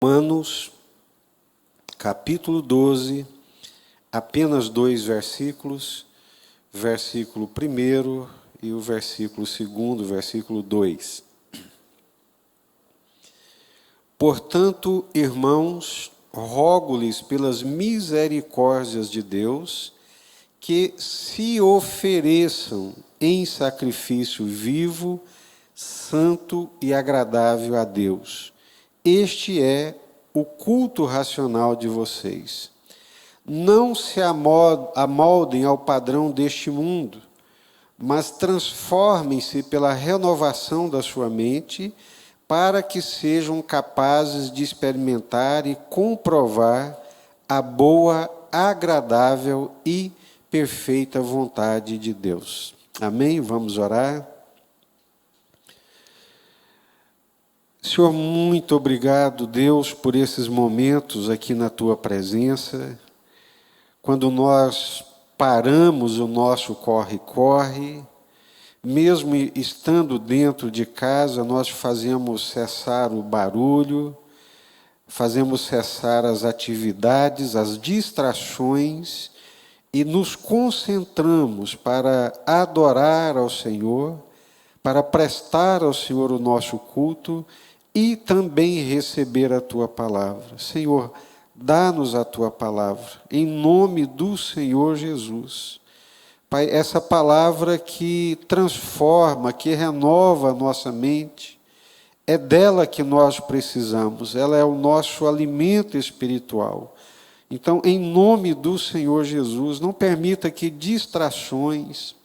Romanos, capítulo 12, apenas 2 versículos, versículo 1 e o versículo 2, versículo 2. Portanto, irmãos, rogo-lhes pelas misericórdias de Deus, que se ofereçam em sacrifício vivo, santo e agradável a Deus. Este é o culto racional de vocês. Não se amoldem ao padrão deste mundo, mas transformem-se pela renovação da sua mente, para que sejam capazes de experimentar e comprovar a boa, agradável e perfeita vontade de Deus. Amém? Vamos orar. Senhor, muito obrigado, Deus, por esses momentos aqui na Tua presença, quando nós paramos o nosso corre-corre, mesmo estando dentro de casa, nós fazemos cessar o barulho, fazemos cessar as atividades, as distrações, e nos concentramos para adorar ao Senhor, para prestar ao Senhor o nosso culto, e também receber a Tua palavra. Senhor, dá-nos a Tua palavra, em nome do Senhor Jesus. Pai, essa palavra que transforma, que renova a nossa mente, é dela que nós precisamos, ela é o nosso alimento espiritual. Então, em nome do Senhor Jesus, não permita que distrações,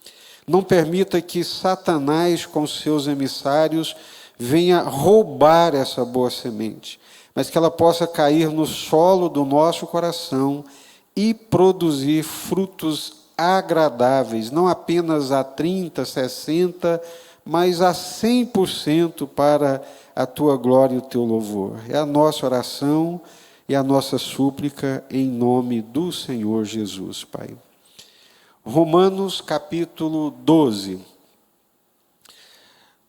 não permita que Satanás, com seus emissários, venha roubar essa boa semente, mas que ela possa cair no solo do nosso coração e produzir frutos agradáveis, não apenas a 30, 60, mas a 100% para a Tua glória e o Teu louvor. É a nossa oração e a nossa súplica em nome do Senhor Jesus, Pai. Romanos capítulo 12.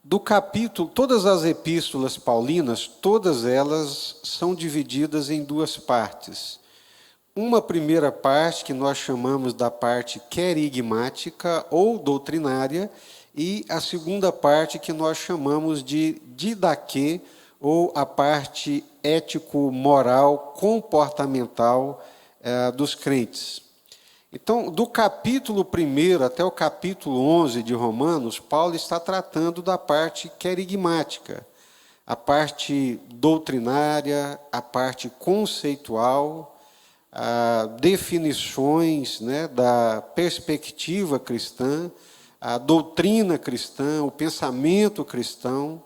Do capítulo, todas as epístolas paulinas, todas elas são divididas em duas partes. Uma primeira parte, que nós chamamos da parte querigmática ou doutrinária, e a segunda parte, que nós chamamos de didaquê, ou a parte ético-moral, comportamental dos crentes. Então, do capítulo 1 até o capítulo 11 de Romanos, Paulo está tratando da parte querigmática, a parte doutrinária, a parte conceitual, definições, né, da perspectiva cristã, a doutrina cristã, o pensamento cristão,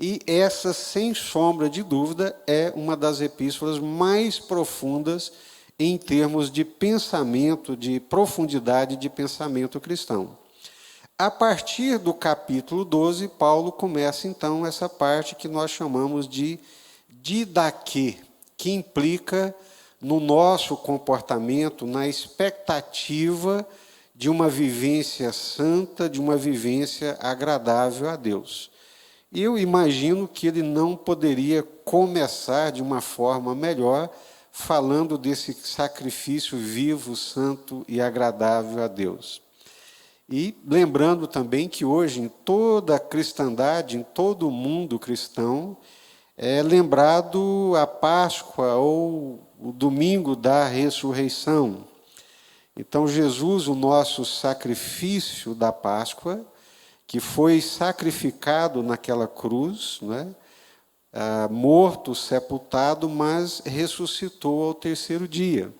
e essa, sem sombra de dúvida, é uma das epístolas mais profundas em termos de pensamento, de profundidade de pensamento cristão. A partir do capítulo 12, Paulo começa, então, essa parte que nós chamamos de didaquê, que implica no nosso comportamento, na expectativa de uma vivência santa, de uma vivência agradável a Deus. Eu imagino que ele não poderia começar de uma forma melhor falando desse sacrifício vivo, santo e agradável a Deus. E lembrando também que hoje, em toda a cristandade, em todo o mundo cristão, é lembrado a Páscoa ou o domingo da ressurreição. Então, Jesus, o nosso sacrifício da Páscoa, que foi sacrificado naquela cruz, né? Morto, sepultado, mas ressuscitou ao terceiro dia.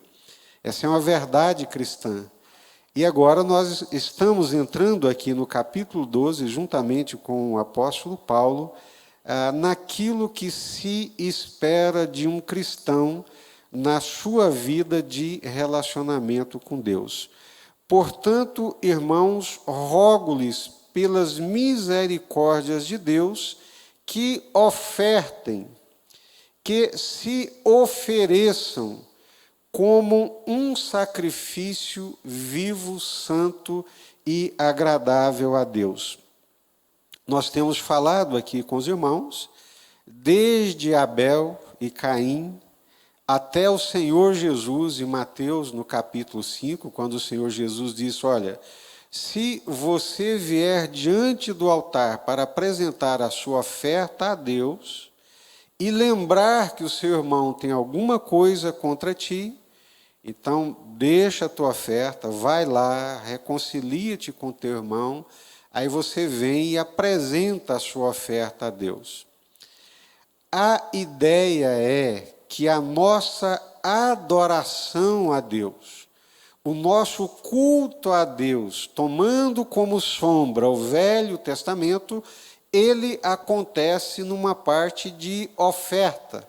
Essa é uma verdade cristã. E agora nós estamos entrando aqui no capítulo 12, juntamente com o apóstolo Paulo, naquilo que se espera de um cristão na sua vida de relacionamento com Deus. Portanto, irmãos, rogo-lhes pelas misericórdias de Deus, que ofertem, que se ofereçam como um sacrifício vivo, santo e agradável a Deus. Nós temos falado aqui com os irmãos, desde Abel e Caim, até o Senhor Jesus, em Mateus, no capítulo 5, quando o Senhor Jesus disse, olha, se você vier diante do altar para apresentar a sua oferta a Deus, e lembrar que o seu irmão tem alguma coisa contra ti, então deixa a tua oferta, vai lá, reconcilia-te com teu irmão, aí você vem e apresenta a sua oferta a Deus. A ideia é que a nossa adoração a Deus, o nosso culto a Deus, tomando como sombra o Velho Testamento, ele acontece numa parte de oferta.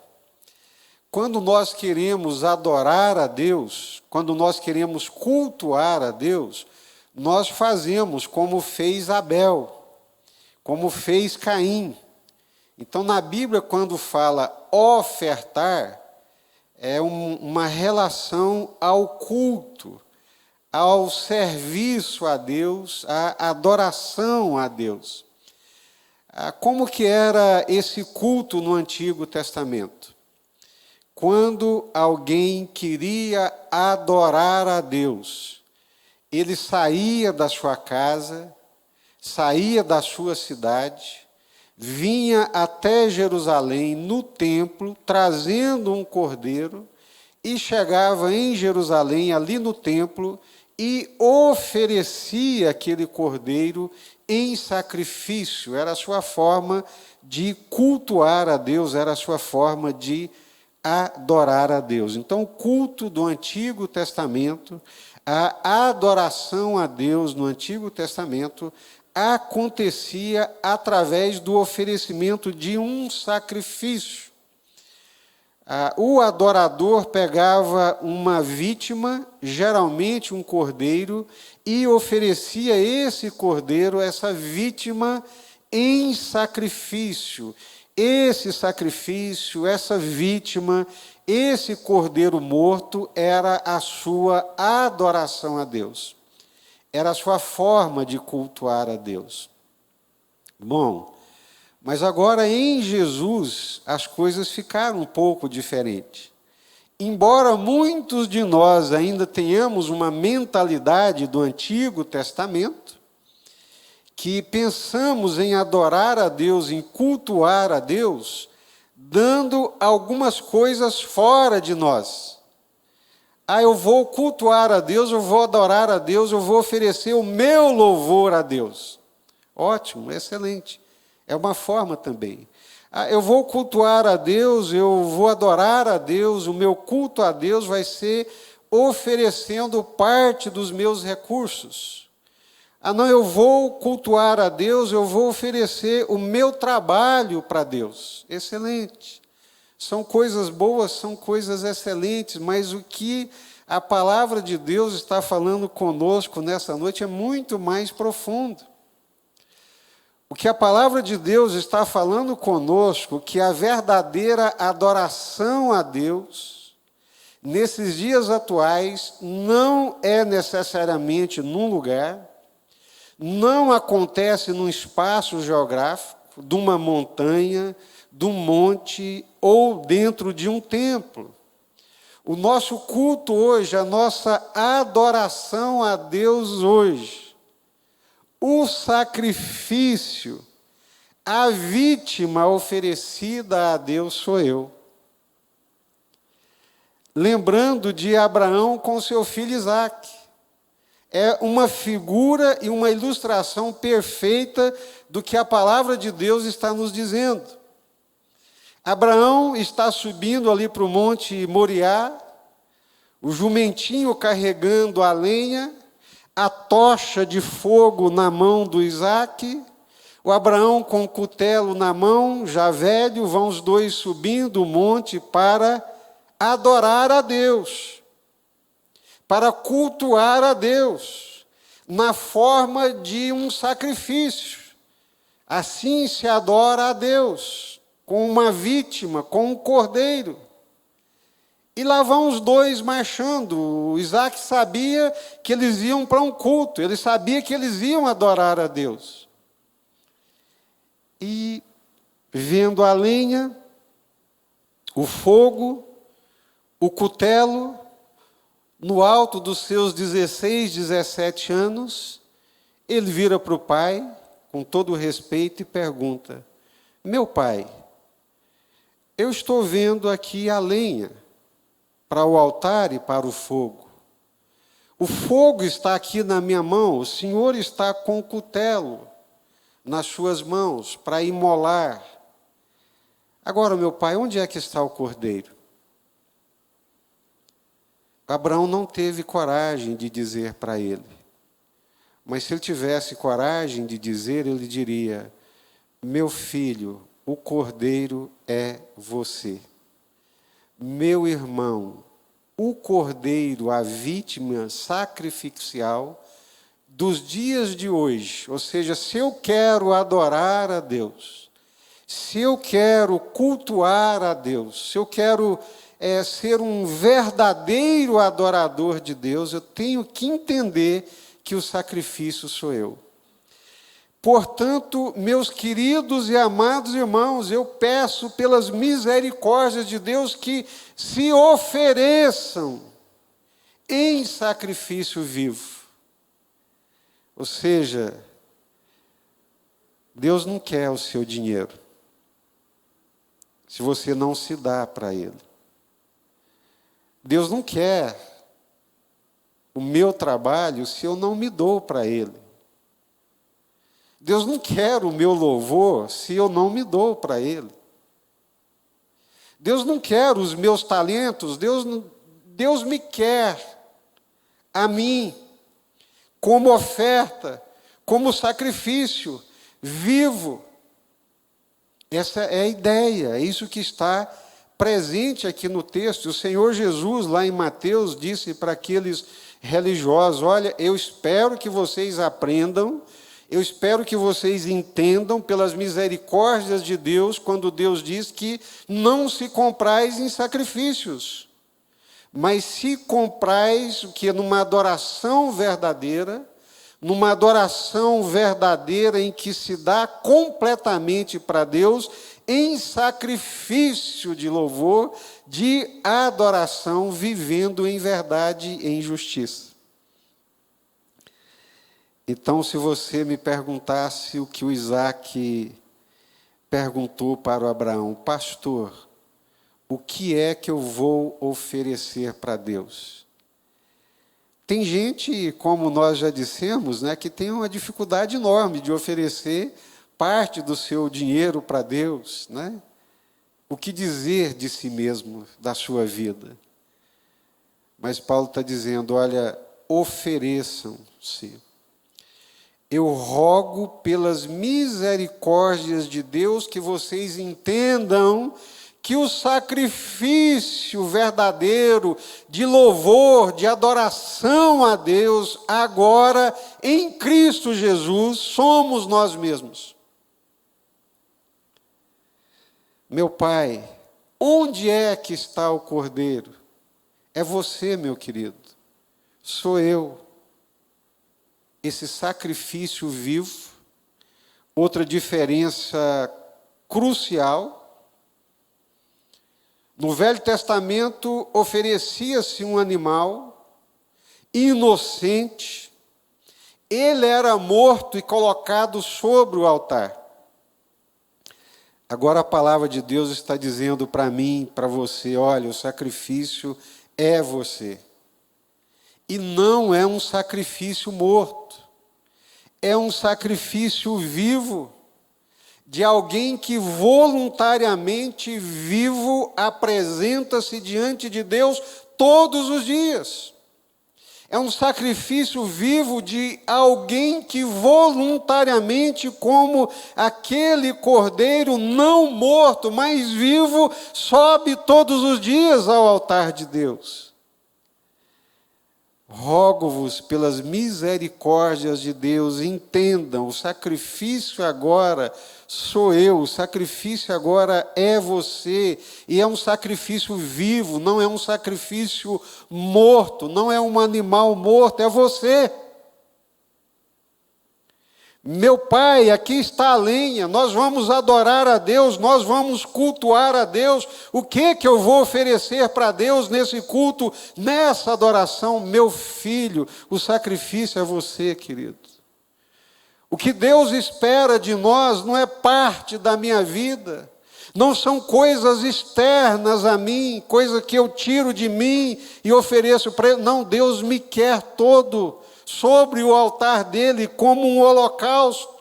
Quando nós queremos adorar a Deus, quando nós queremos cultuar a Deus, nós fazemos como fez Abel, como fez Caim. Então, na Bíblia, quando fala ofertar, é uma relação ao culto, ao serviço a Deus, à adoração a Deus. Como que era esse culto no Antigo Testamento? Quando alguém queria adorar a Deus, ele saía da sua casa, saía da sua cidade, vinha até Jerusalém, no templo, trazendo um cordeiro, e chegava em Jerusalém, ali no templo, e oferecia aquele cordeiro em sacrifício. Era a sua forma de cultuar a Deus, era a sua forma de adorar a Deus. Então, o culto do Antigo Testamento, a adoração a Deus no Antigo Testamento, acontecia através do oferecimento de um sacrifício. O adorador pegava uma vítima, geralmente um cordeiro, e oferecia esse cordeiro, essa vítima, em sacrifício. Esse sacrifício, essa vítima, esse cordeiro morto era a sua adoração a Deus. Era a sua forma de cultuar a Deus. Bom, mas agora em Jesus as coisas ficaram um pouco diferentes. Embora muitos de nós ainda tenhamos uma mentalidade do Antigo Testamento, que pensamos em adorar a Deus, em cultuar a Deus, dando algumas coisas fora de nós. Eu vou cultuar a Deus, eu vou adorar a Deus, eu vou oferecer o meu louvor a Deus. Ótimo, excelente. É uma forma também. Eu vou cultuar a Deus, eu vou adorar a Deus, o meu culto a Deus vai ser oferecendo parte dos meus recursos. Não, eu vou cultuar a Deus, eu vou oferecer o meu trabalho para Deus. Excelente. São coisas boas, são coisas excelentes, mas o que a palavra de Deus está falando conosco nessa noite é muito mais profundo. O que a palavra de Deus está falando conosco, que a verdadeira adoração a Deus, nesses dias atuais, não é necessariamente num lugar, não acontece num espaço geográfico, de uma montanha, de um monte ou dentro de um templo. O nosso culto hoje, a nossa adoração a Deus hoje, o sacrifício, a vítima oferecida a Deus sou eu. Lembrando de Abraão com seu filho Isaque. É uma figura e uma ilustração perfeita do que a palavra de Deus está nos dizendo. Abraão está subindo ali para o monte Moriá, o jumentinho carregando a lenha, a tocha de fogo na mão do Isaque, o Abraão com o cutelo na mão, já velho, vão os dois subindo o monte para adorar a Deus, para cultuar a Deus, na forma de um sacrifício. Assim se adora a Deus, com uma vítima, com um cordeiro. E lá vão os dois marchando. O Isaque sabia que eles iam para um culto, ele sabia que eles iam adorar a Deus. E, vendo a lenha, o fogo, o cutelo, no alto dos seus 16, 17 anos, ele vira para o pai, com todo o respeito, e pergunta: meu pai, eu estou vendo aqui a lenha para o altar e para o fogo. O fogo está aqui na minha mão, o senhor está com o cutelo nas suas mãos para imolar. Agora, meu pai, onde é que está o cordeiro? Abraão não teve coragem de dizer para ele. Mas se ele tivesse coragem de dizer, ele diria: meu filho, o cordeiro é você. Meu irmão, o cordeiro, a vítima sacrificial dos dias de hoje. Ou seja, se eu quero adorar a Deus, se eu quero cultuar a Deus, se eu quero ser um verdadeiro adorador de Deus, eu tenho que entender que o sacrifício sou eu. Portanto, meus queridos e amados irmãos, eu peço pelas misericórdias de Deus que se ofereçam em sacrifício vivo. Ou seja, Deus não quer o seu dinheiro, se você não se dá para Ele. Deus não quer o meu trabalho se eu não me dou para Ele. Deus não quer o meu louvor se eu não me dou para Ele. Deus não quer os meus talentos, Deus me quer a mim como oferta, como sacrifício vivo. Essa é a ideia, é isso que está presente aqui no texto. O Senhor Jesus, lá em Mateus, disse para aqueles religiosos: olha, eu espero que vocês aprendam, eu espero que vocês entendam pelas misericórdias de Deus, quando Deus diz que não se comprais em sacrifícios, mas se comprais o que? Numa adoração verdadeira em que se dá completamente para Deus, em sacrifício de louvor, de adoração, vivendo em verdade e em justiça. Então, se você me perguntasse o que o Isaac perguntou para o Abraão: pastor, o que é que eu vou oferecer para Deus? Tem gente, como nós já dissemos, que tem uma dificuldade enorme de oferecer parte do seu dinheiro para Deus, O que dizer de si mesmo, da sua vida? Mas Paulo está dizendo: olha, ofereçam-se. Eu rogo pelas misericórdias de Deus que vocês entendam que o sacrifício verdadeiro de louvor, de adoração a Deus, agora em Cristo Jesus, somos nós mesmos. Meu Pai, onde é que está o Cordeiro? É você, meu querido, sou eu. Esse sacrifício vivo. Outra diferença crucial: no Velho Testamento oferecia-se um animal inocente, ele era morto e colocado sobre o altar. Agora a palavra de Deus está dizendo para mim, para você: olha, o sacrifício é você. E não é um sacrifício morto, é um sacrifício vivo, de alguém que voluntariamente vivo apresenta-se diante de Deus todos os dias. É um sacrifício vivo de alguém que voluntariamente, como aquele cordeiro não morto, mas vivo, sobe todos os dias ao altar de Deus. Rogo-vos pelas misericórdias de Deus, entendam, o sacrifício agora sou eu, o sacrifício agora é você, e é um sacrifício vivo, não é um sacrifício morto, não é um animal morto, é você. Meu pai, aqui está a lenha, nós vamos adorar a Deus, nós vamos cultuar a Deus. O que eu vou oferecer para Deus nesse culto, nessa adoração? Meu filho, o sacrifício é você, querido. O que Deus espera de nós não é parte da minha vida, não são coisas externas a mim, coisas que eu tiro de mim e ofereço para Ele. Não, Deus me quer todo sobre o altar dele como um holocausto.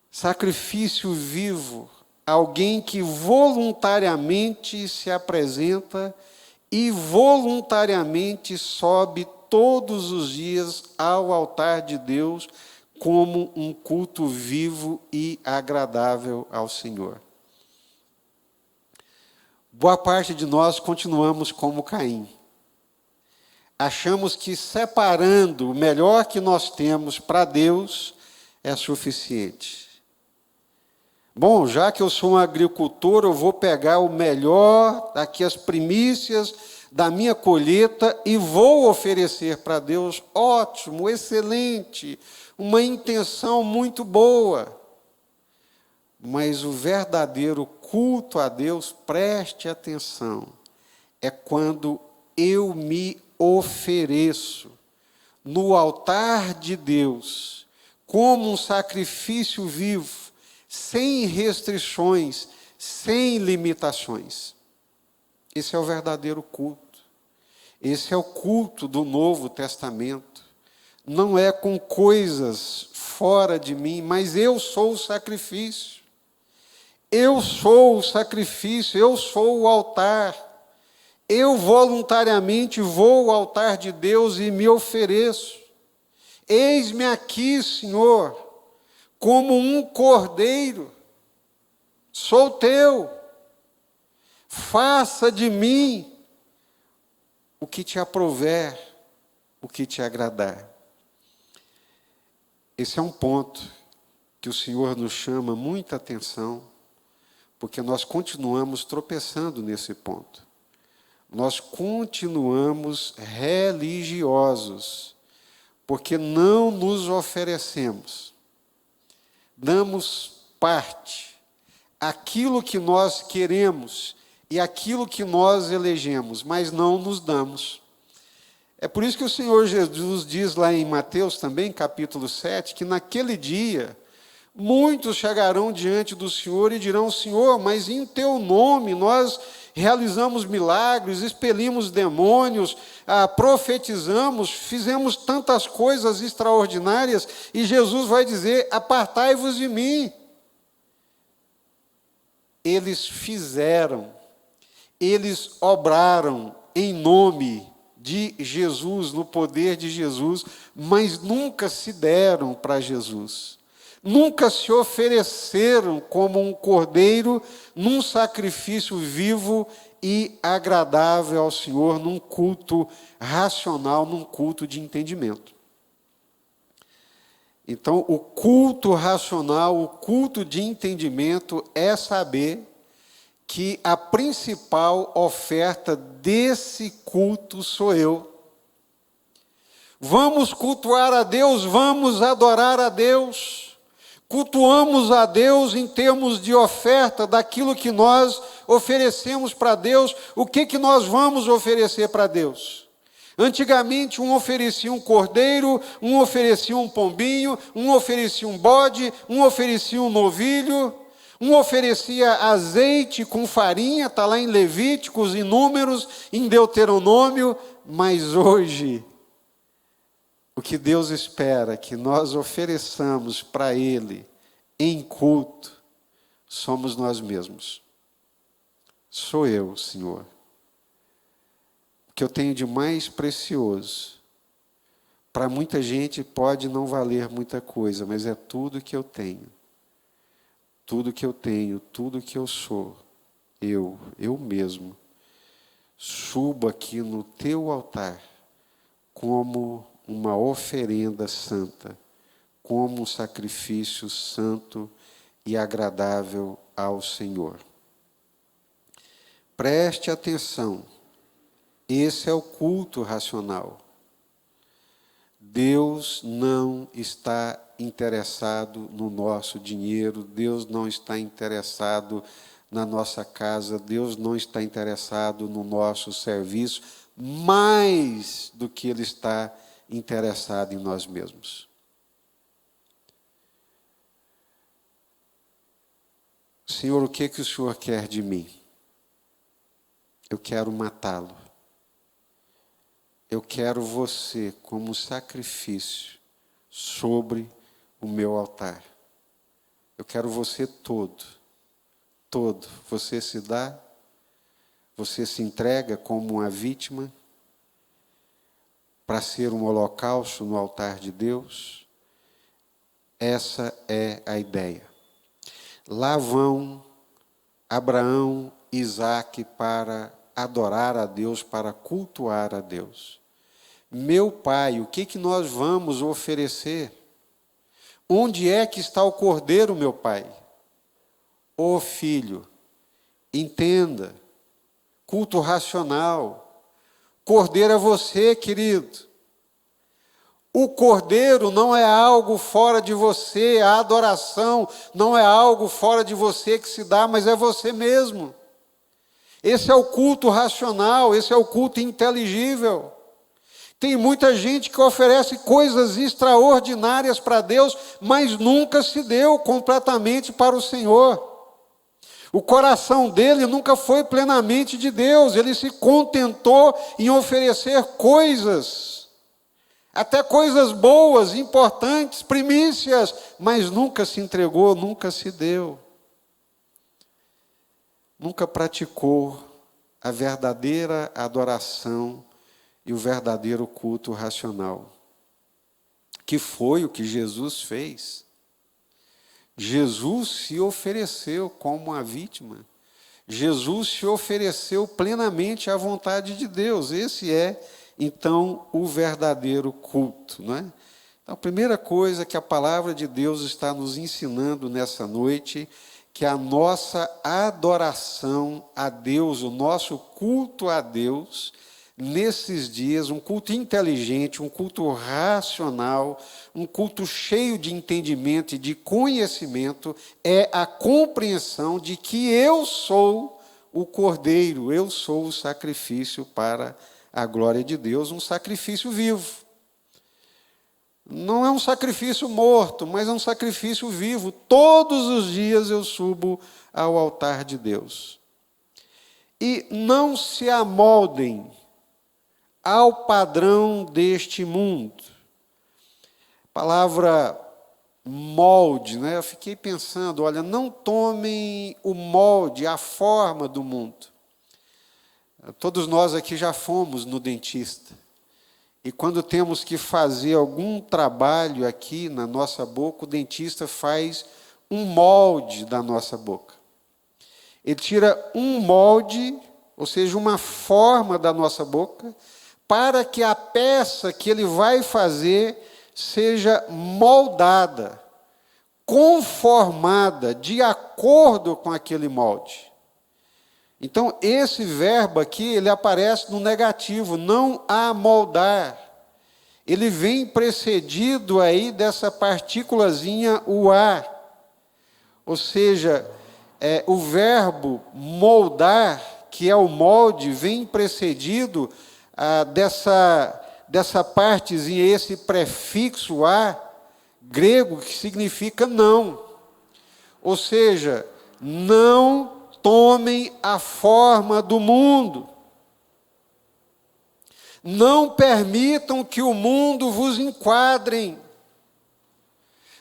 Sacrifício vivo, alguém que voluntariamente se apresenta e voluntariamente sobe todos os dias ao altar de Deus como um culto vivo e agradável ao Senhor. Boa parte de nós continuamos como Caim. Achamos que separando o melhor que nós temos para Deus é suficiente. Bom, já que eu sou um agricultor, eu vou pegar o melhor, aqui as primícias da minha colheita e vou oferecer para Deus. Ótimo, excelente, uma intenção muito boa. Mas o verdadeiro culto a Deus, preste atenção, é quando eu me ofereço no altar de Deus como um sacrifício vivo, sem restrições, sem limitações. Esse é o verdadeiro culto. Esse é o culto do Novo Testamento. Não é com coisas fora de mim, mas eu sou o sacrifício. Eu sou o sacrifício, eu sou o altar. Eu voluntariamente vou ao altar de Deus e me ofereço. Eis-me aqui, Senhor, como um cordeiro. Sou teu. Faça de mim o que te aprouver, o que te agradar. Esse é um ponto que o Senhor nos chama muita atenção, porque nós continuamos tropeçando nesse ponto. Nós continuamos religiosos, porque não nos oferecemos. Damos parte, aquilo que nós queremos e aquilo que nós elegemos, mas não nos damos. É por isso que o Senhor Jesus diz lá em Mateus também, capítulo 7, que naquele dia muitos chegarão diante do Senhor e dirão: Senhor, mas em teu nome nós realizamos milagres, expelimos demônios, profetizamos, fizemos tantas coisas extraordinárias, e Jesus vai dizer: apartai-vos de mim. Eles fizeram, eles obraram em nome de Jesus, no poder de Jesus, mas nunca se deram para Jesus. Nunca se ofereceram como um cordeiro num sacrifício vivo e agradável ao Senhor, num culto racional, num culto de entendimento. Então, o culto racional, o culto de entendimento é saber que a principal oferta desse culto sou eu. Vamos cultuar a Deus, vamos adorar a Deus. Cultuamos a Deus em termos de oferta daquilo que nós oferecemos para Deus. O que nós vamos oferecer para Deus? Antigamente, um oferecia um cordeiro, um oferecia um pombinho, um oferecia um bode, um oferecia um novilho, um oferecia azeite com farinha, está lá em Levíticos, em Números, em Deuteronômio, mas hoje, o que Deus espera que nós ofereçamos para Ele em culto, somos nós mesmos. Sou eu, Senhor. O que eu tenho de mais precioso, para muita gente pode não valer muita coisa, mas é tudo que eu tenho. Tudo que eu tenho, tudo que eu sou, eu mesmo, subo aqui no teu altar como uma oferenda santa, como um sacrifício santo e agradável ao Senhor. Preste atenção, esse é o culto racional. Deus não está interessado no nosso dinheiro, Deus não está interessado na nossa casa, Deus não está interessado no nosso serviço, mais do que Ele está interessado em nós mesmos. Senhor, o que o Senhor quer de mim? Eu quero matá-lo. Eu quero você como sacrifício sobre o meu altar. Eu quero você todo. Você se dá, você se entrega como uma vítima para ser um holocausto no altar de Deus. Essa é a ideia. Lá vão Abraão e Isaque para adorar a Deus, para cultuar a Deus. Meu pai, o que nós vamos oferecer? Onde é que está o cordeiro, meu pai? Ô filho, entenda, culto racional. Cordeiro é você, querido. O cordeiro não é algo fora de você, a adoração não é algo fora de você que se dá, mas é você mesmo. Esse é o culto racional, esse é o culto inteligível. Tem muita gente que oferece coisas extraordinárias para Deus, mas nunca se deu completamente para o Senhor. O coração dele nunca foi plenamente de Deus, ele se contentou em oferecer coisas, até coisas boas, importantes, primícias, mas nunca se entregou, nunca se deu. Nunca praticou a verdadeira adoração e o verdadeiro culto racional, que foi o que Jesus fez. Jesus se ofereceu como uma vítima. Jesus se ofereceu plenamente à vontade de Deus. Esse é, então, o verdadeiro culto, não é? Então, a primeira coisa que a palavra de Deus está nos ensinando nessa noite, que a nossa adoração a Deus, o nosso culto a Deus, nesses dias, um culto inteligente, um culto racional, um culto cheio de entendimento e de conhecimento, é a compreensão de que eu sou o Cordeiro, eu sou o sacrifício para a glória de Deus, um sacrifício vivo. Não é um sacrifício morto, mas é um sacrifício vivo. Todos os dias eu subo ao altar de Deus. E não se amoldem ao padrão deste mundo. Palavra molde, né? Eu fiquei pensando, olha, não tomem o molde, a forma do mundo. Todos nós aqui já fomos no dentista. E quando temos que fazer algum trabalho aqui na nossa boca, o dentista faz um molde da nossa boca. Ele tira um molde, ou seja, uma forma da nossa boca, para que a peça que ele vai fazer seja moldada, conformada, de acordo com aquele molde. Então, esse verbo aqui, ele aparece no negativo, não amoldar. Ele vem precedido aí dessa partículazinha, o a. Ou seja, o verbo moldar, que é o molde, vem precedido dessa partezinha, esse prefixo a, grego, que significa não. Ou seja, não tomem a forma do mundo. Não permitam que o mundo vos enquadrem.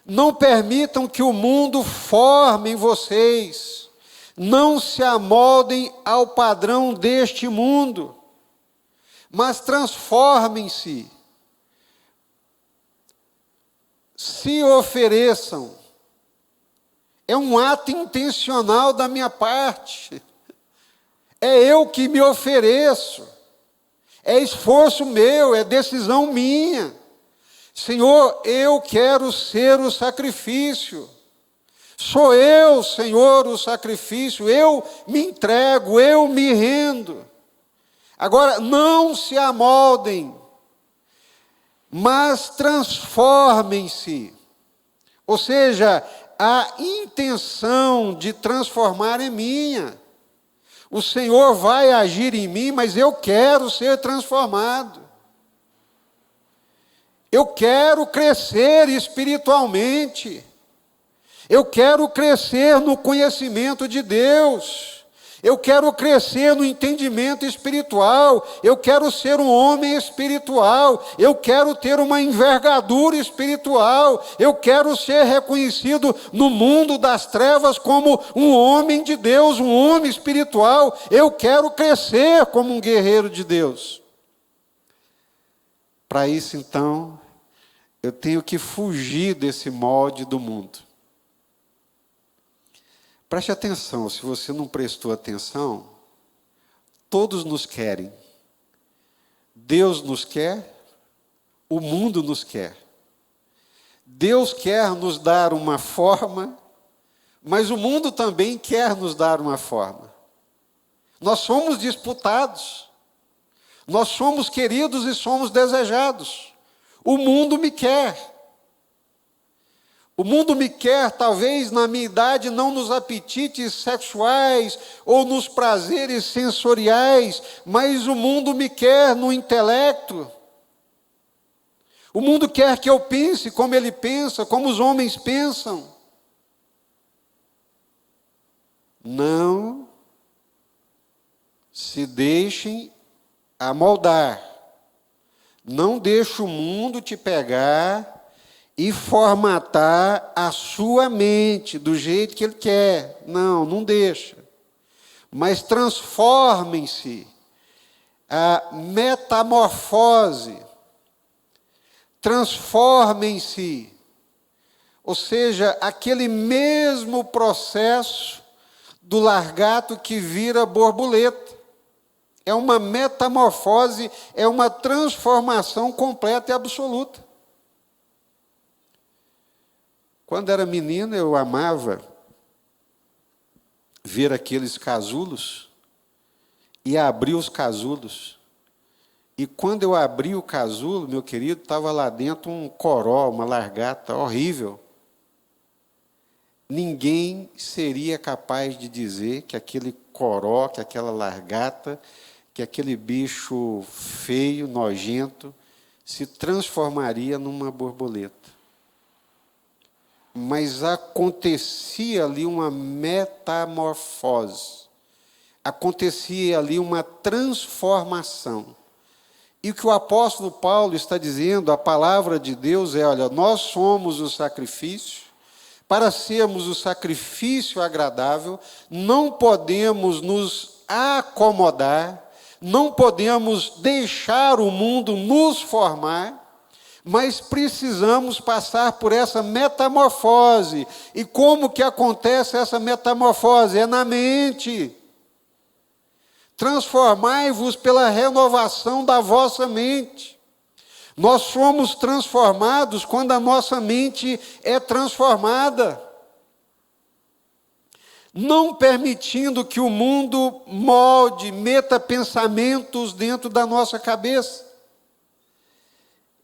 Não permitam que o mundo forme vocês. Não se amoldem ao padrão deste mundo, mas transformem-se. Se ofereçam. É um ato intencional da minha parte. É eu que me ofereço. É esforço meu, é decisão minha. Senhor, eu quero ser o sacrifício. Sou eu, Senhor, o sacrifício. Eu me entrego, eu me rendo. Agora, não se amoldem. mas transformem-se. Ou seja, a intenção de transformar é minha. O Senhor vai agir em mim, mas eu quero ser transformado. Eu quero crescer espiritualmente. Eu quero crescer no conhecimento de Deus. Eu quero crescer no entendimento espiritual. Eu quero ser um homem espiritual. Eu quero ter uma envergadura espiritual. Eu quero ser reconhecido no mundo das trevas como um homem de Deus, um homem espiritual. Eu quero crescer como um guerreiro de Deus. Para isso, então, eu tenho que fugir desse molde do mundo. Preste atenção, se você não prestou atenção, todos nos querem. Deus nos quer, o mundo nos quer. Deus quer nos dar uma forma, mas o mundo também quer nos dar uma forma. Nós somos disputados, nós somos queridos e somos desejados. O mundo me quer. O mundo me quer, talvez na minha idade, não nos apetites sexuais ou nos prazeres sensoriais, mas o mundo me quer no intelecto. O mundo quer que eu pense como ele pensa, como os homens pensam. Não se deixem amoldar. Não deixe o mundo te pegar e formatar a sua mente do jeito que ele quer. Não, não deixa. Mas transformem-se. A metamorfose. Transformem-se. Ou seja, aquele mesmo processo do largato que vira borboleta. É uma metamorfose, é uma transformação completa e absoluta. Quando era menino, eu amava ver aqueles casulos e abrir os casulos. E quando eu abri o casulo, meu querido, estava lá dentro um coró, uma largata horrível. Ninguém seria capaz de dizer que aquele coró, que aquela largata, que aquele bicho feio, nojento, se transformaria numa borboleta. Mas acontecia ali uma metamorfose, acontecia ali uma transformação. E o que o apóstolo Paulo está dizendo, a palavra de Deus é, olha, nós somos o sacrifício, para sermos o sacrifício agradável, não podemos nos acomodar, não podemos deixar o mundo nos formar, mas precisamos passar por essa metamorfose. E como que acontece essa metamorfose? É na mente. Transformai-vos pela renovação da vossa mente. Nós somos transformados quando a nossa mente é transformada. Não permitindo que o mundo molde, meta pensamentos dentro da nossa cabeça.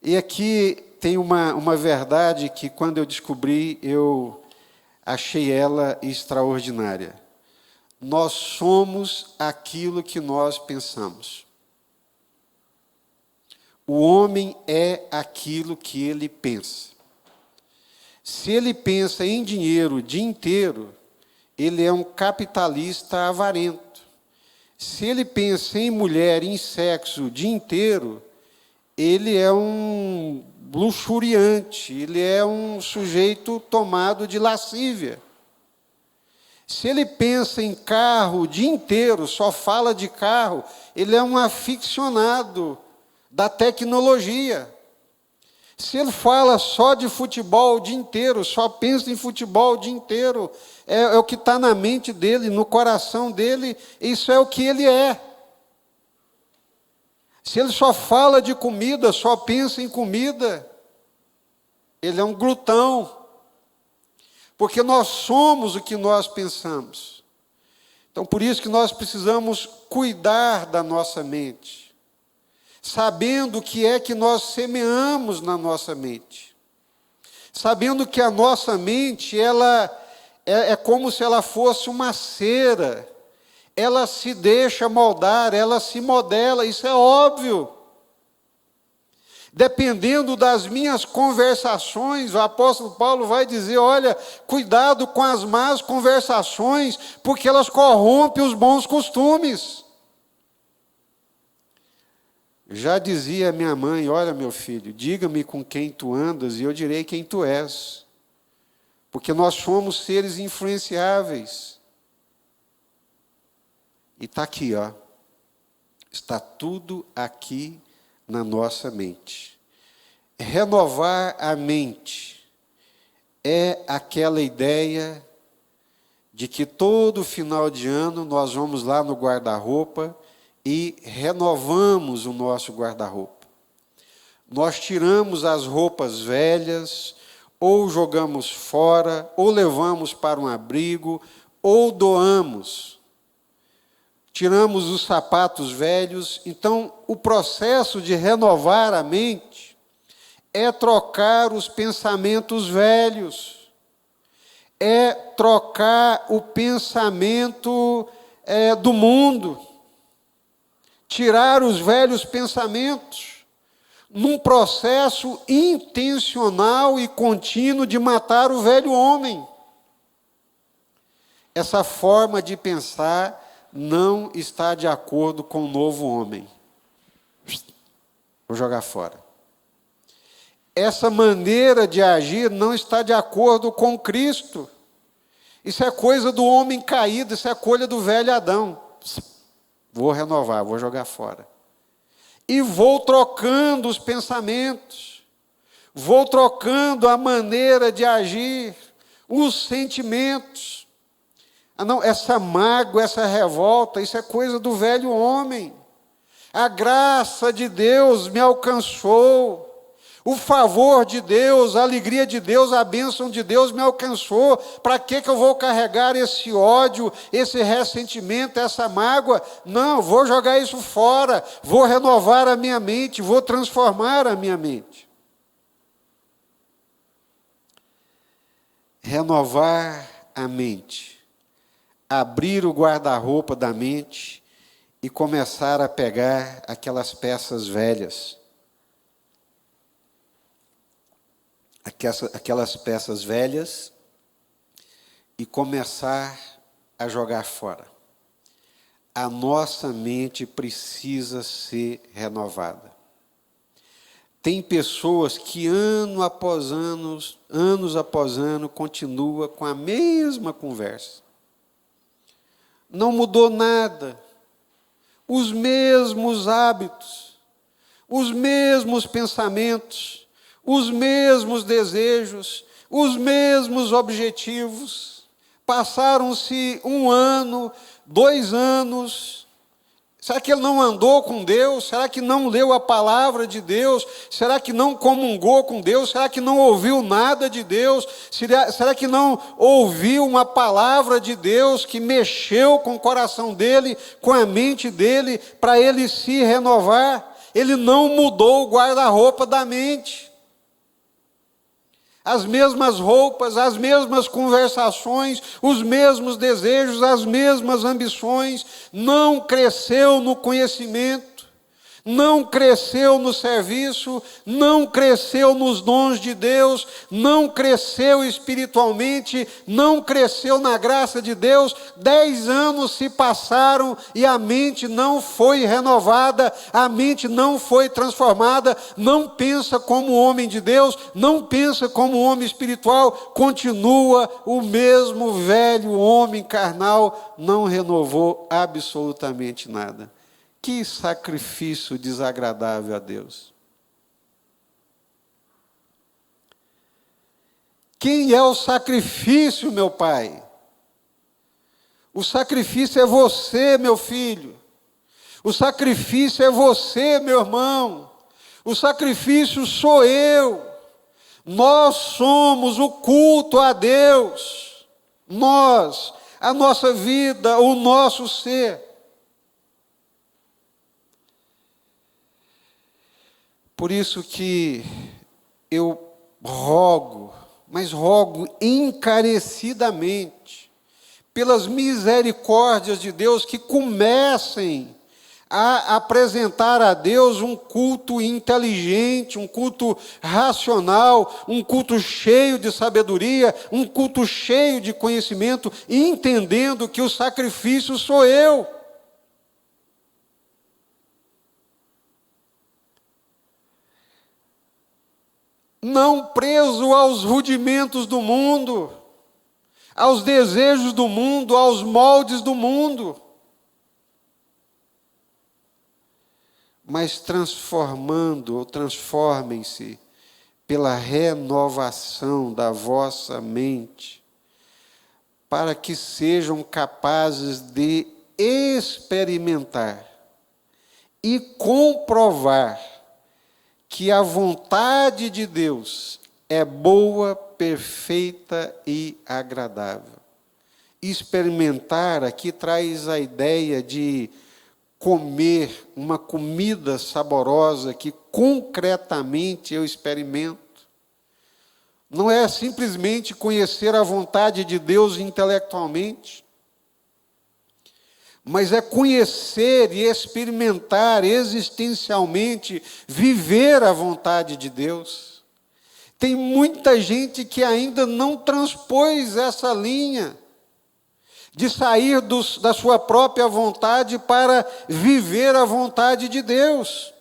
E aqui tem uma verdade que, quando eu descobri, eu achei ela extraordinária. Nós somos aquilo que nós pensamos. O homem é aquilo que ele pensa. Se ele pensa em dinheiro o dia inteiro, ele é um capitalista avarento. Se ele pensa em mulher, em sexo o dia inteiro, ele é um luxuriante, ele é um sujeito tomado de lascívia. Se ele pensa em carro o dia inteiro, só fala de carro, ele é um aficionado da tecnologia. Se ele fala só de futebol o dia inteiro, só pensa em futebol o dia inteiro, é o que está na mente dele, no coração dele, isso é o que ele é. Se ele só fala de comida, só pensa em comida, ele é um glutão. Porque nós somos o que nós pensamos. Então, por isso que nós precisamos cuidar da nossa mente. sabendo o que é que nós semeamos na nossa mente, sabendo que a nossa mente, ela é como se ela fosse uma cera, ela se deixa moldar, ela se modela, isso é óbvio. Dependendo das minhas conversações, o apóstolo Paulo vai dizer, olha, cuidado com as más conversações, porque elas corrompem os bons costumes. Já dizia minha mãe, olha meu filho, diga-me com quem tu andas e eu direi quem tu és. Porque nós somos seres influenciáveis. E está aqui, ó. Está tudo aqui na nossa mente. Renovar a mente é aquela ideia de que todo final de ano nós vamos lá no guarda-roupa e renovamos o nosso guarda-roupa. Nós tiramos as roupas velhas, ou jogamos fora, ou levamos para um abrigo, ou doamos. Tiramos os sapatos velhos. Então, o processo de renovar a mente é trocar os pensamentos velhos, é trocar o pensamento do mundo, tirar os velhos pensamentos, num processo intencional e contínuo de matar o velho homem. Essa forma de pensar não está de acordo com o novo homem. Vou jogar fora. Essa maneira de agir não está de acordo com Cristo. Isso é coisa do homem caído, isso é coisa do velho Adão. Vou renovar, vou jogar fora. E vou trocando os pensamentos, vou trocando a maneira de agir, os sentimentos. Ah, não, essa mágoa, essa revolta, isso é coisa do velho homem. A graça de Deus me alcançou. O favor de Deus, a alegria de Deus, a bênção de Deus me alcançou. Para que eu vou carregar esse ódio, esse ressentimento, essa mágoa? Não, vou jogar isso fora. Vou renovar a minha mente, vou transformar a minha mente. Renovar a mente. Abrir o guarda-roupa da mente e começar a pegar aquelas peças velhas. Aquelas peças velhas e começar a jogar fora. A nossa mente precisa ser renovada. Tem pessoas que anos após ano, continua com a mesma conversa. Não mudou nada. Os mesmos hábitos, os mesmos pensamentos, os mesmos desejos, os mesmos objetivos. Passaram-se 1 ano, 2 anos. Será que ele não andou com Deus? Será que não leu a palavra de Deus? Será que não comungou com Deus? Será que não ouviu nada de Deus? Será que não ouviu uma palavra de Deus que mexeu com o coração dele, com a mente dele, para ele se renovar? Ele não mudou o guarda-roupa da mente. As mesmas roupas, as mesmas conversações, os mesmos desejos, as mesmas ambições, não cresceu no conhecimento, não cresceu no serviço, não cresceu nos dons de Deus, não cresceu espiritualmente, não cresceu na graça de Deus. 10 anos se passaram e a mente não foi renovada, a mente não foi transformada, não pensa como homem de Deus, não pensa como homem espiritual, continua o mesmo velho homem carnal, não renovou absolutamente nada. Que sacrifício desagradável a Deus. Quem é o sacrifício, meu pai? O sacrifício é você, meu filho. O sacrifício é você, meu irmão. O sacrifício sou eu. Nós somos o culto a Deus. Nós, a nossa vida, o nosso ser. Por isso que eu rogo, mas rogo encarecidamente, pelas misericórdias de Deus, que comecem a apresentar a Deus um culto inteligente, um culto racional, um culto cheio de sabedoria, um culto cheio de conhecimento, entendendo que o sacrifício sou eu. Não preso aos rudimentos do mundo, aos desejos do mundo, aos moldes do mundo, mas transformando ou transformem-se pela renovação da vossa mente, para que sejam capazes de experimentar e comprovar que a vontade de Deus é boa, perfeita e agradável. Experimentar aqui traz a ideia de comer uma comida saborosa que concretamente eu experimento. Não é simplesmente conhecer a vontade de Deus intelectualmente, mas é conhecer e experimentar existencialmente, viver a vontade de Deus. Tem muita gente que ainda não transpôs essa linha de sair da sua própria vontade para viver a vontade de Deus.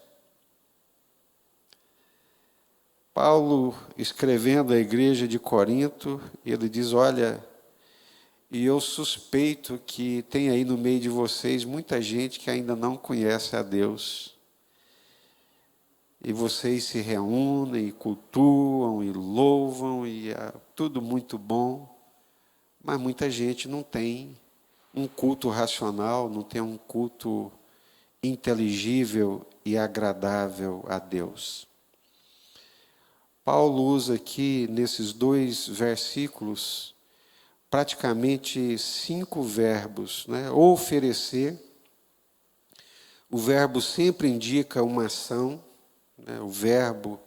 Paulo, escrevendo à igreja de Corinto, ele diz, olha, e eu suspeito que tem aí no meio de vocês muita gente que ainda não conhece a Deus. E vocês se reúnem, e cultuam, e louvam, e é tudo muito bom. Mas muita gente não tem um culto racional, não tem um culto inteligível e agradável a Deus. Paulo usa aqui, nesses 2 versículos, praticamente 5 verbos, né? Oferecer, o verbo sempre indica uma ação, né? O verbo,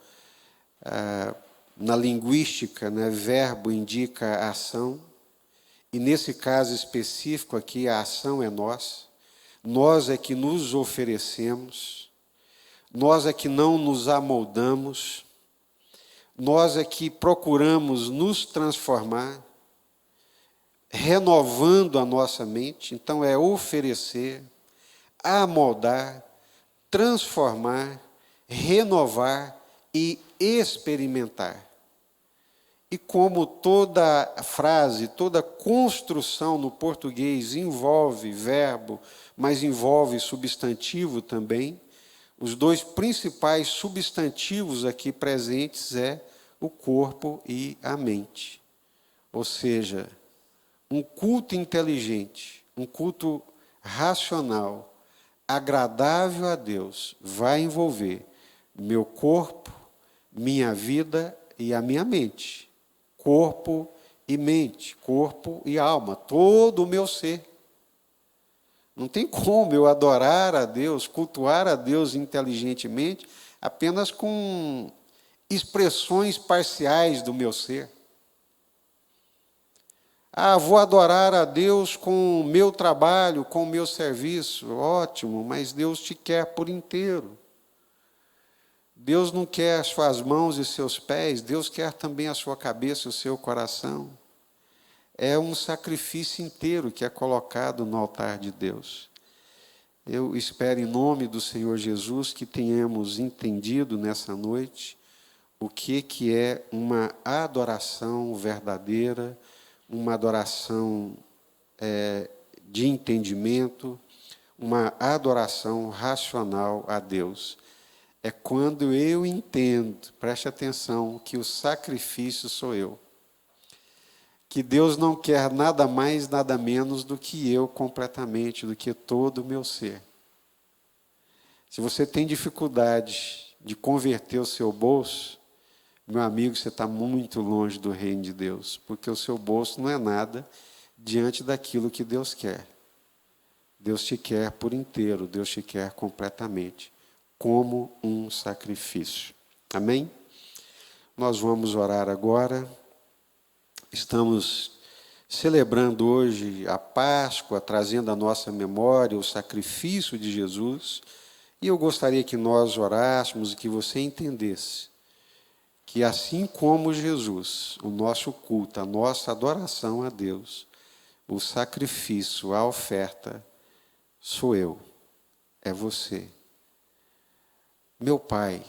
na linguística, né? Verbo indica a ação. E nesse caso específico aqui, a ação é nós. Nós é que nos oferecemos. Nós é que não nos amoldamos. Nós é que procuramos nos transformar, renovando a nossa mente. Então é oferecer, amoldar, transformar, renovar e experimentar. E como toda frase, toda construção no português envolve verbo, mas envolve substantivo também, os 2 principais substantivos aqui presentes é o corpo e a mente. Ou seja, um culto inteligente, um culto racional, agradável a Deus, vai envolver meu corpo, minha vida e a minha mente. Corpo e mente, corpo e alma, todo o meu ser. Não tem como eu adorar a Deus, cultuar a Deus inteligentemente, apenas com expressões parciais do meu ser. Vou adorar a Deus com o meu trabalho, com o meu serviço. Ótimo, mas Deus te quer por inteiro. Deus não quer as suas mãos e seus pés, Deus quer também a sua cabeça e o seu coração. É um sacrifício inteiro que é colocado no altar de Deus. Eu espero, em nome do Senhor Jesus, que tenhamos entendido nessa noite o que é uma adoração verdadeira, uma adoração de entendimento, uma adoração racional a Deus. É quando eu entendo, preste atenção, que o sacrifício sou eu. Que Deus não quer nada mais, nada menos do que eu completamente, do que todo o meu ser. Se você tem dificuldade de converter o seu bolso, meu amigo, você está muito longe do reino de Deus, porque o seu bolso não é nada diante daquilo que Deus quer. Deus te quer por inteiro, Deus te quer completamente. como um sacrifício. Amém? Nós vamos orar agora. Estamos celebrando hoje a Páscoa, trazendo à nossa memória o sacrifício de Jesus. E eu gostaria que nós orássemos e que você entendesse que, assim como Jesus, o nosso culto, a nossa adoração a Deus, o sacrifício, a oferta, sou eu, é você. Meu Pai,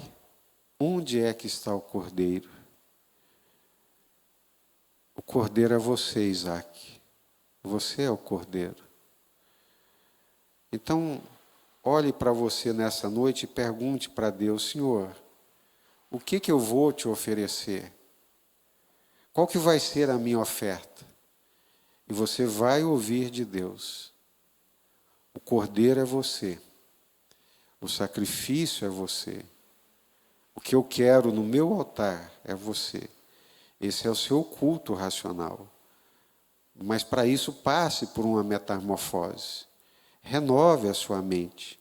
onde é que está o Cordeiro? O Cordeiro é você, Isaac. Você é o Cordeiro. Então, olhe para você nessa noite e pergunte para Deus: Senhor, o que eu vou te oferecer? Qual que vai ser a minha oferta? E você vai ouvir de Deus: o Cordeiro é você. O sacrifício é você. O que eu quero no meu altar é você. Esse é o seu culto racional. Mas para isso, passe por uma metamorfose. Renove a sua mente.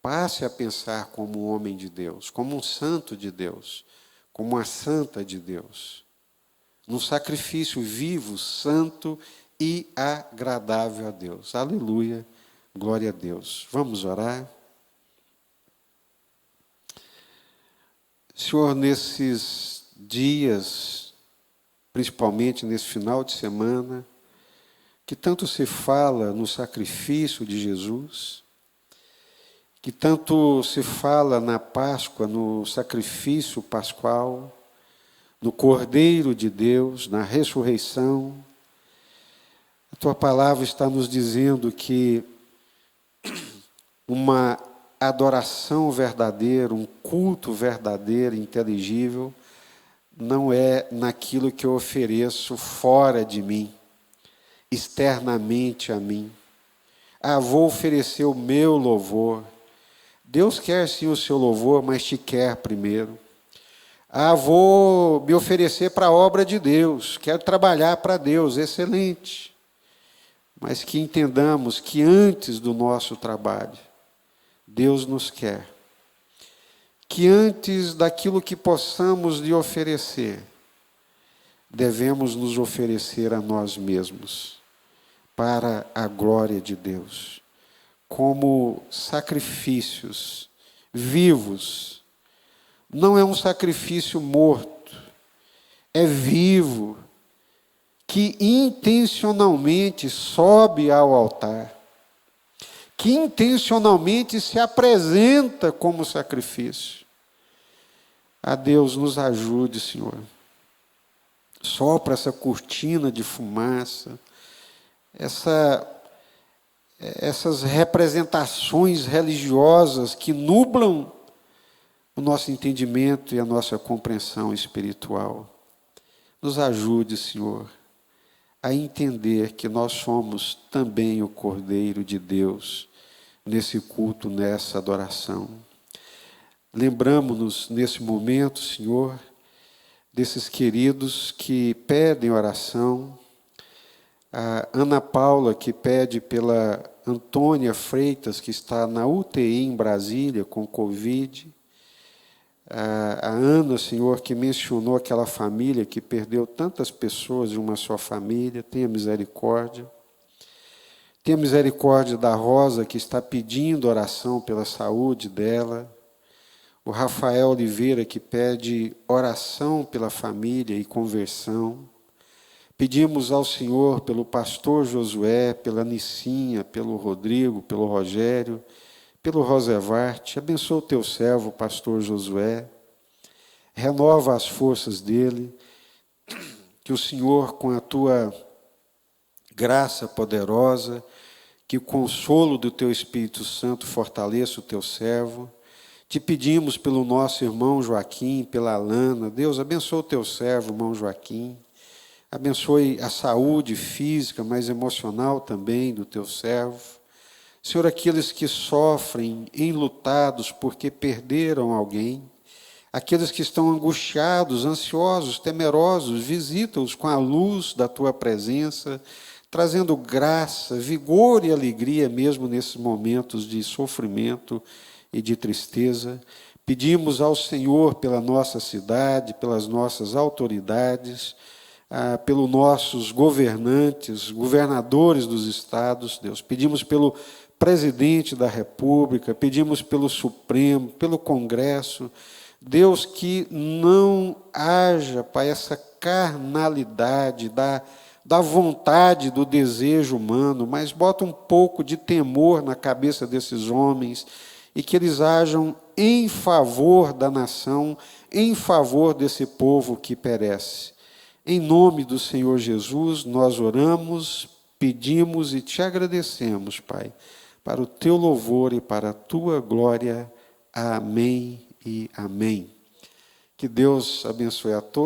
Passe a pensar como um homem de Deus, como um santo de Deus, como uma santa de Deus. Num sacrifício vivo, santo e agradável a Deus. Aleluia, glória a Deus. Vamos orar? Senhor, nesses dias, principalmente nesse final de semana, que tanto se fala no sacrifício de Jesus, que tanto se fala na Páscoa, no sacrifício pascual, no Cordeiro de Deus, na ressurreição, a Tua palavra está nos dizendo que uma adoração verdadeira, um culto verdadeiro, inteligível, não é naquilo que eu ofereço fora de mim, externamente a mim. Vou oferecer o meu louvor. Deus quer sim o seu louvor, mas te quer primeiro. Vou me oferecer para a obra de Deus, quero trabalhar para Deus, excelente. Mas que entendamos que antes do nosso trabalho, Deus nos quer. Que antes daquilo que possamos lhe oferecer, devemos nos oferecer a nós mesmos, para a glória de Deus, como sacrifícios vivos. Não é um sacrifício morto, é vivo, que intencionalmente sobe ao altar, que intencionalmente se apresenta como sacrifício. A Deus nos ajude, Senhor. Sopra essa cortina de fumaça, essas representações religiosas que nublam o nosso entendimento e a nossa compreensão espiritual. Nos ajude, Senhor, a entender que nós somos também o Cordeiro de Deus nesse culto, nessa adoração. Lembramos-nos nesse momento, Senhor, desses queridos que pedem oração. A Ana Paula, que pede pela Antônia Freitas, que está na UTI em Brasília com Covid. A Ana, Senhor, que mencionou aquela família que perdeu tantas pessoas de uma só família. Tenha misericórdia. Tenha misericórdia da Rosa, que está pedindo oração pela saúde dela. O Rafael Oliveira, que pede oração pela família e conversão. Pedimos ao Senhor pelo pastor Josué, pela Nicinha, pelo Rodrigo, pelo Rogério, pelo Rosevarte. Abençoa o teu servo, pastor Josué. Renova as forças dele. Que o Senhor, com a tua graça poderosa, que o consolo do teu Espírito Santo fortaleça o teu servo. Te pedimos pelo nosso irmão Joaquim, pela Alana. Deus, abençoa o teu servo, irmão Joaquim. Abençoe a saúde física, mas emocional também do teu servo. Senhor, aqueles que sofrem, enlutados porque perderam alguém, aqueles que estão angustiados, ansiosos, temerosos, visita-os com a luz da tua presença, trazendo graça, vigor e alegria mesmo nesses momentos de sofrimento e de tristeza. Pedimos ao Senhor pela nossa cidade, pelas nossas autoridades, pelos nossos governantes, governadores dos estados, Deus. Pedimos pelo presidente da República, pedimos pelo Supremo, pelo Congresso. Deus, que não haja, Pai, essa carnalidade da vontade, do desejo humano, mas bota um pouco de temor na cabeça desses homens e que eles hajam em favor da nação, em favor desse povo que perece. Em nome do Senhor Jesus, nós oramos, pedimos e te agradecemos, Pai, para o teu louvor e para a tua glória. Amém e amém. Que Deus abençoe a todos.